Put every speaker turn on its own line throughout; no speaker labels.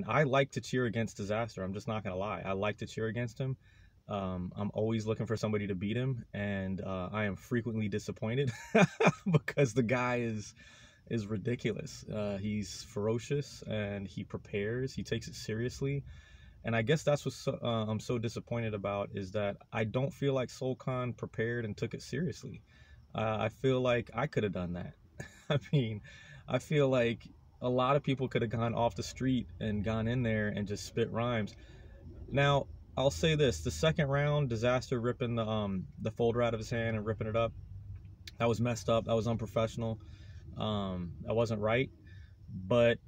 I like to cheer against Dizaster. I'm just not gonna lie. I like to cheer against him. I'm always looking for somebody to beat him, and I am frequently disappointed because the guy is ridiculous. He's ferocious and he prepares. He takes it seriously, and I guess that's what I'm so disappointed about, is that I don't feel like Solcon prepared and took it seriously. I feel like I could have done that. I mean, I feel like a lot of people could have gone off the street and gone in there and just spit rhymes. Now, I'll say this: the second round, Dizaster ripping the folder out of his hand and ripping it up, that was messed up. That was unprofessional. That wasn't right. But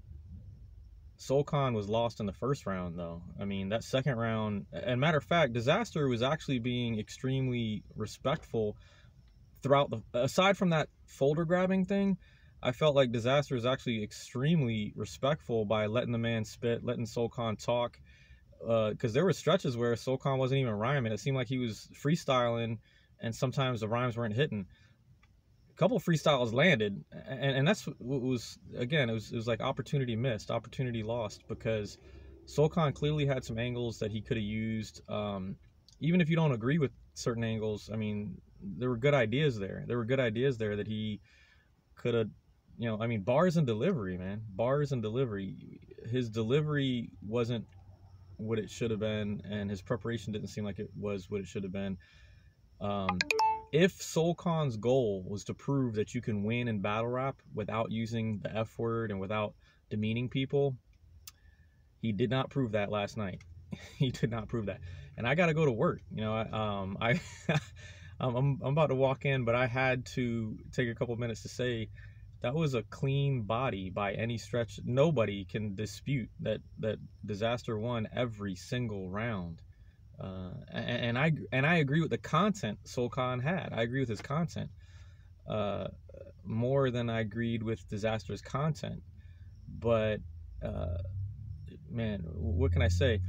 Solcon was lost in the first round, though. I mean, that second round, and matter of fact, Dizaster was actually being extremely respectful throughout the, aside from that folder grabbing thing. I felt like Dizaster was actually extremely respectful by letting the man spit, letting Solcon talk, because there were stretches where Solcon wasn't even rhyming. It seemed like he was freestyling, and sometimes the rhymes weren't hitting. A couple of freestyles landed, and that's what was, again, it was like opportunity missed, opportunity lost, because Solcon clearly had some angles that he could have used. Even if you don't agree with certain angles, I mean, there were good ideas there. There were good ideas there that he could have, you know, I mean, bars and delivery, man. Bars and delivery. His delivery wasn't what it should have been, and his preparation didn't seem like it was what it should have been. If Solcon's goal was to prove that you can win in battle rap without using the F word and without demeaning people, he did not prove that last night. He did not prove that. And I got to go to work. You know, I'm about to walk in, but I had to take a couple minutes to say that was a clean body by any stretch. Nobody can dispute that Dizaster won every single round. And I agree with the content Solcon had. I agree with his content more than I agreed with Dizaster's content. But man, what can I say?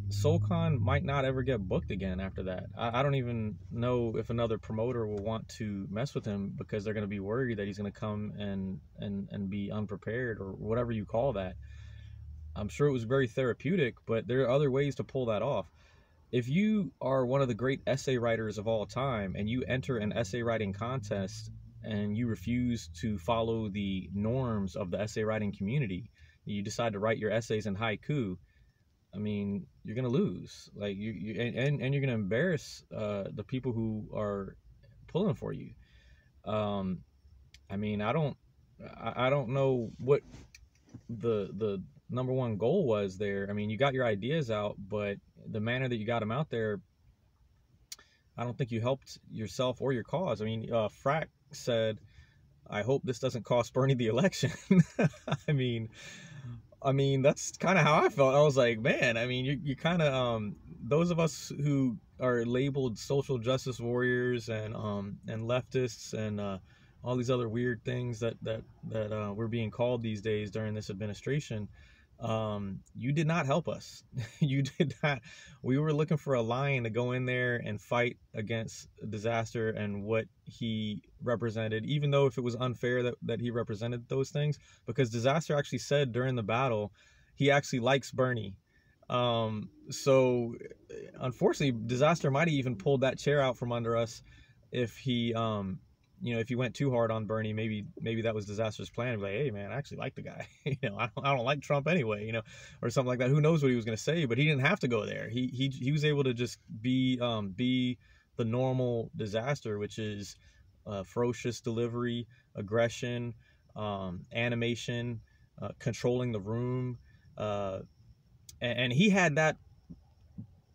Solcon might not ever get booked again after that. I don't even know if another promoter will want to mess with him, because they're going to be worried that he's going to come and be unprepared, or whatever you call that. I'm sure it was very therapeutic, but there are other ways to pull that off. If you are one of the great essay writers of all time and you enter an essay writing contest and you refuse to follow the norms of the essay writing community, you decide to write your essays in haiku, I mean, you're gonna lose. Like and you're gonna embarrass the people who are pulling for you. I mean, I don't know what the number one goal was there. I mean, you got your ideas out, but the manner that you got them out there, I don't think you helped yourself or your cause. I mean, Frack said, "I hope this doesn't cost Bernie the election." I mean, that's kind of how I felt. I was like, man, I mean, you kind of, those of us who are labeled social justice warriors and leftists and all these other weird things that we're being called these days during this administration, you did not help us. You did not. We were looking for a lion to go in there and fight against Dizaster and what he represented, even though if it was unfair that he represented those things, because Dizaster actually said during the battle he actually likes Bernie. So unfortunately, Dizaster might have even pulled that chair out from under us if he you know, if he went too hard on Bernie. Maybe that was Dizaster's plan. Like, hey man, I actually like the guy. You know, I don't like Trump anyway. You know, or something like that. Who knows what he was going to say? But he didn't have to go there. He was able to just be the normal Dizaster, which is ferocious delivery, aggression, animation, controlling the room, and he had that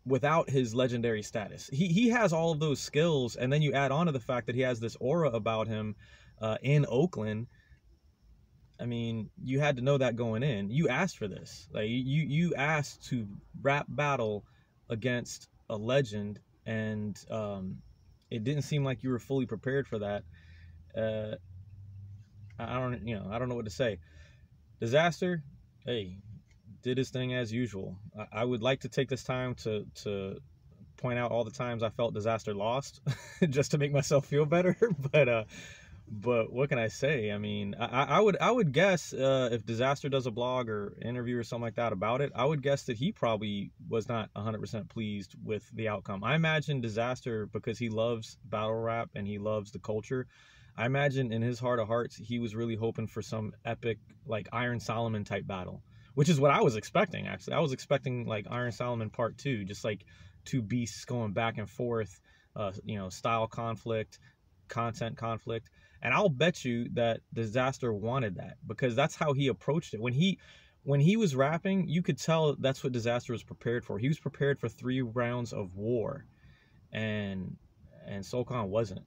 without his legendary status. He has all of those skills, and then you add on to the fact that he has this aura about him in Oakland. I mean, you had to know that going in. You asked for this. Like you asked to rap battle against a legend, and it didn't seem like you were fully prepared for that. I don't know what to say. Dizaster, hey, did his thing as usual. I would like to take this time to point out all the times I felt Dizaster lost, just to make myself feel better. But But what can I say? I mean, I would guess if Dizaster does a blog or interview or something like that about it, I would guess that he probably was not 100% pleased with the outcome. I imagine Dizaster, because he loves battle rap and he loves the culture, I imagine in his heart of hearts he was really hoping for some epic like Iron Solomon type battle, which is what I was expecting. Actually, I was expecting like Iron Solomon Part 2, just like two beasts going back and forth, style conflict, content conflict. And I'll bet you that Dizaster wanted that, because that's how he approached it. When he was rapping, you could tell that's what Dizaster was prepared for. He was prepared for 3 rounds of war, and Solcon wasn't.